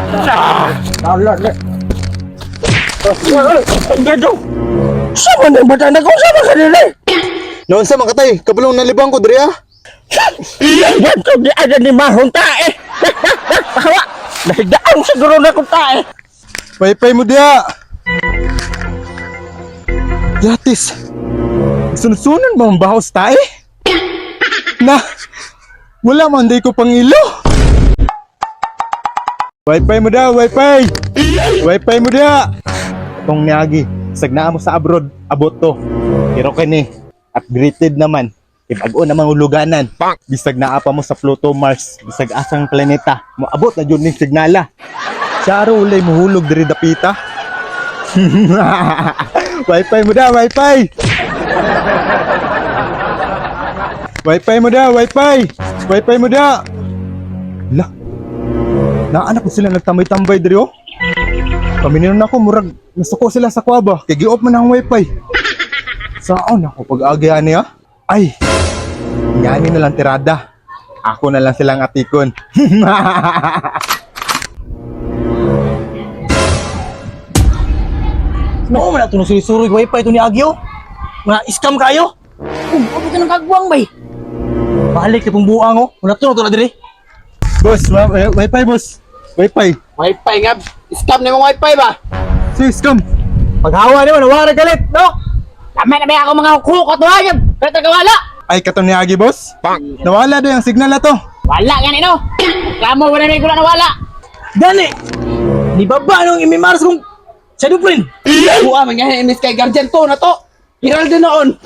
Tala na. Gado. Sama na yung bata na ko. Sama ka nila eh. Noon sa makatay, kabulong nalibang ko, Dria. Yan ko di ada ni mahong tae. Hawa. Nahigaan siguro na kong tae. Pay mo dia. Yatis. Sunod-sunod ba ang bahos tae? Na, wala man di ko pang ilo. Wi-Fi mo da, Wi-Fi. Wi-Fi mo da. Tong niagi, sagnaa mo sa abroad, abot to. Pero kini, upgraded naman. Ibago naman uluganan. Bisag naa pa mo sa Pluto, Mars, bisag asang planeta. Moabot na jud ning signala. Saro ulay mohulog diri dapita. Wi-Fi mo da, Wi-Fi. Wi-Fi mo da, Wi-Fi. Wi-Fi mo da. Lah. Naanak ko sila nagtambay-tambay diri oh. Pamininon ako murag nasuko sila sa kuwaba. Kay gi-off man ang Wi-Fi. Saan ako pag-agya niya? Ay. Ngani na lang tirada. Ako na lang silang atikon. Oo, man ito nasulisurig wifi ito ni Agyo. Mga scam kayo. Ano ka nang kagwang bay? Balik na pong buang oh. Wala ito na diri. Boss, Wi-Fi boss. Wi-Fi. Wi-Fi nga. Scam na yung Wi-Fi ba? Sis, come. Paghawa naman, nawara galit, no? Tama na ba ako mga hukukot mo hayag? Pero tagawala! Ay, katon ni Agi boss. Nawala doon ang signal na to. Wala yan ino! Reklamo wala na yung wala! Gani! Di ba ba nung imimaras kong sa Dublin? Buwa, mangyari imis kay Guardian to na to. Hiral din noon.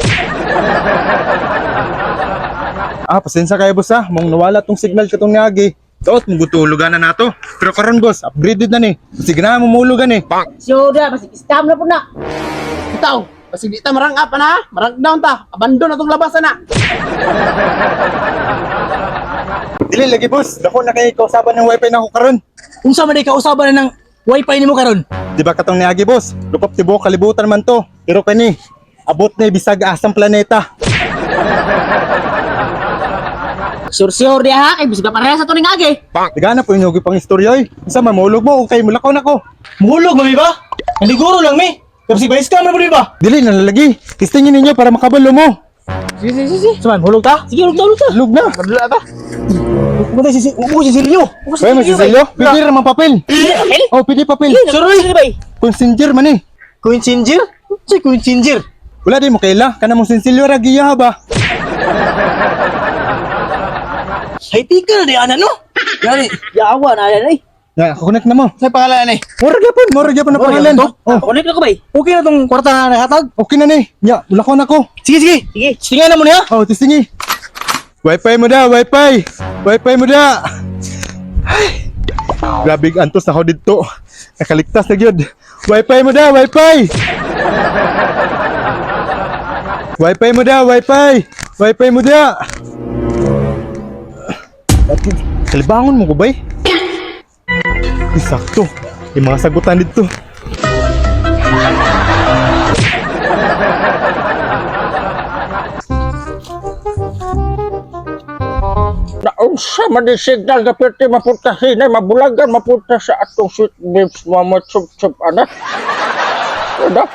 Pasensya kayo boss ha. Mong nawala tong signal katong ni Agi. Daot mo gutulugan na nato. Pero karon boss, upgraded na ni. Sige na mamulugan ni. Siyoda, masih scam na po na! Itaw, kasi di ta marang up na, marang down ta. Abandon na tong labasan na. Dili lagi boss. Dako na kay kausaban ng Wi-Fi na ako karon. Kung sa man ay kausaban na ng wifi ni mo karon. Di ba katong ni Agi boss? Lupop tibuok kalibutan man to. Pero kani, abot na bisag asang planeta. Sur-sur dia ha, kay bisig pa parehas sa tuning agi! Digana po yung pang istorya oy. Isa mamulog mo kay mulakaw nako. Mulog mami ba? Naliguro lang mi. Pero si ba scam na mo di ba? Dili nalalagi. Testingin ninyo para makabalo mo. Si. Saman, hulog ta? Sige, hulog ta. Lug na. Kadula ta. Huwag na si Silvio. Ay, masisilyo. Pwede naman papel. Papel? Oh, pwede papel. Suroy. Consinger man eh. Queen Singer? Si Queen Singer. Wala din mo kaila. Kana mong sinsilyo ragiya ba? Ay, tika na di ana no? Gani, yawa na yan ay. Ya, connect na mo. Sa pangalan ni. Mura gyapon na pangalan. Oh, Connect na ko ba? Okay na tong kwarta na nakatag? okay na ni. Ya, ulakaw na ko. Sige. Tingnan na mo niya. Oh, testingi. Wi-Fi mo da, Wi-Fi. Wi-Fi mo da. Ay. Grabe ang antos ako dito. Nakaligtas na gyud. Wi-Fi mo da, Wi-Fi. Wi-Fi mo da, Wi-Fi. Wi-Fi mo da. Kalibangon mo ko bay? Sakto. Yung mga sagutan dito. Naunsa man di signal na pwede mapunta hinay, mabulagan mapunta sa atong sweet babes mga chup-chup anak. Ano?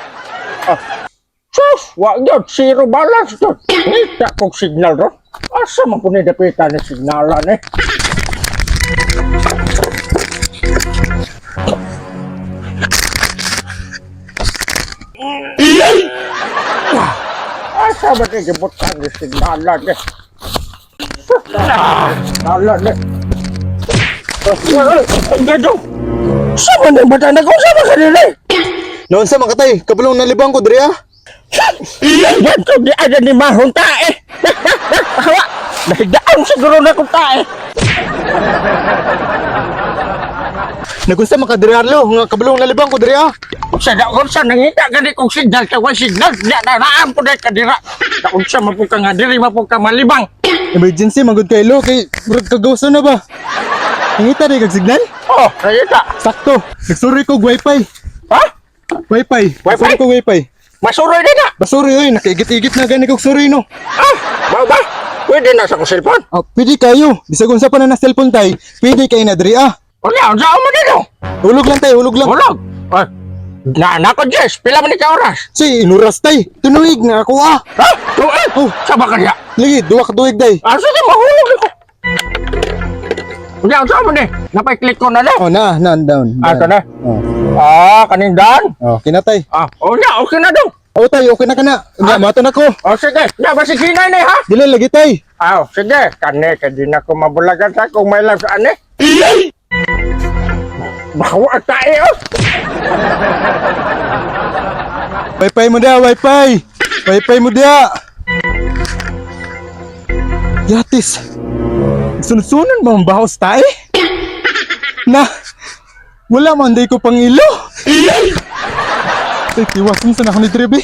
Sus, wag yun, zero balance yun. Nita kong signal ron. Asa man po nidapitan na signalan eh. Asa ba nidapitan na signalan eh. Signalan eh. Gado. Sama na yung bata na ko, sama ka nila eh. Noon sa makatay, kabulong nalibang ko, Dria. Yan ko di ada ni mahong tae. Hawa. Nahigaan siguro na kong tae. Nagunsa makadriarlo, nga kabulong nalibang ko, Dria. Sa daunsa nangita gani kong signal sa way signal. Naan po na kadira. Daunsa mapong ka nga diri mapong ka malibang. Emergency, magod kay Lo, kay kagawso na ba? Nangita rin kag signal? Oh, nangita. Sakto, nagsuri ko Wi-Fi. Ha? Wi-Fi? Wi-Fi? Nagsuri ko Wi-Fi. Masuroy din na. Basuri oy, nakaigit-igit na gani kog suri no. Ba? Pwede na sa kong cellphone. Pwede kayo. Bisag unsa pa na cellphone tay, pwede kay na Dria. Unya, saan mo dito? Hulog lang tay, hulog lang. Hulog. Ay, nako, Jess. Pila man ka oras? Si, inuras tay. Tunuig na ako ha. Ha? Tuig? Oh. Saba ka niya? Lagi, duwa ka tuig day. Ah, sige, mahulog ako. Unya, saan mo ni? Napay-click ko na na. Oh, down. Ah, ka na? Oh, Kanindan? kinatay. Unya, okay na daw. Oh, tay, okay na ka na. Nga, mato na ko. Sige. Na, basi hinay na, ha? Dili, lagi tay. Sige. Kani, kadi na ko mabulagan sa kung may love sa ane. Bawa tayo. Wifi mo da, wifi. Wifi mo da. Yatis. Sunod-sunod mo ang bahos tayo. Na, wala man day ko pang ilo. Ay, tiwas minsan ako ni Trebi.